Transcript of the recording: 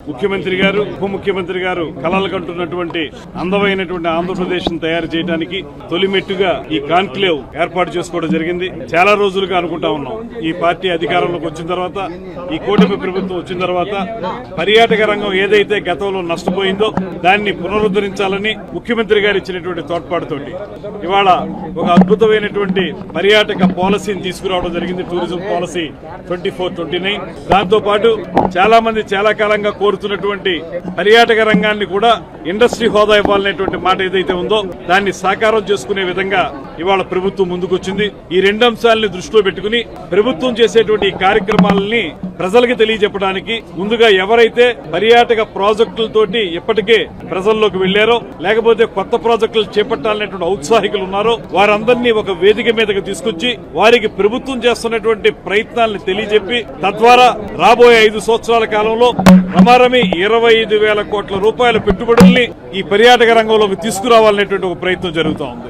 ముఖ్యమంత్రి గారు ఉప ముఖ్యమంత్రి గారు కలలు కంటున్నటువంటి అందమైనటువంటి ఆంధ్రప్రదేశ్ ను తయారు చేయడానికి తొలిమెట్టుగా ఈ కాన్క్లేవ్ ఏర్పాటు చేసుకోవడం జరిగింది. చాలా రోజులుగా అనుకుంటా ఉన్నాం. ఈ పార్టీ అధికారంలోకి వచ్చిన తర్వాత, ఈ కూటమి ప్రభుత్వం వచ్చిన తర్వాత పర్యాటక రంగం ఏదైతే గతంలో నష్టపోయిందో దాన్ని పునరుద్ధరించాలని ముఖ్యమంత్రి గారు ఇచ్చినటువంటి తోడ్పాటుతోటి ఇవాళ ఒక అద్భుతమైనటువంటి పర్యాటక పాలసీని తీసుకురావడం జరిగింది. Tourism policy 24-29. దాంతో పాటు చాలా మంది చాలా కాలంగా కోరుతున్నటువంటి పర్యాటక రంగాన్ని కూడా ఇండస్ట్రీ హోదా ఇవ్వాలనేటువంటి మాట ఏదైతే ఉందో దాన్ని సాకారం చేసుకునే విధంగా ఇవాళ ప్రభుత్వం ముందుకొచ్చింది. ఈ రెండు అంశాలని దృష్టిలో పెట్టుకుని ప్రభుత్వం చేసేటువంటి ఈ కార్యక్రమాలని ప్రజలకు తెలియజెప్పడానికి ముందుగా ఎవరైతే పర్యాటక ప్రాజెక్టులతోటి ఇప్పటికే ప్రజల్లోకి వెళ్లారో, లేకపోతే కొత్త ప్రాజెక్టులు చేపట్టాలనేటువంటి ఔత్సాహికులు ఉన్నారో వారందరినీ ఒక వేదిక మీదకి తీసుకొచ్చి వారికి ప్రభుత్వం చేస్తున్నటువంటి ప్రయత్నాలను తెలియజెప్పి తద్వారా రాబోయే 5 సంవత్సరాల కాలంలో రమారమి 25,000 కోట్ల రూపాయల పెట్టుబడుల్ని ఈ పర్యాటక రంగంలోకి తీసుకురావాలనేటువంటి ఒక ప్రయత్నం జరుగుతూ ఉంది.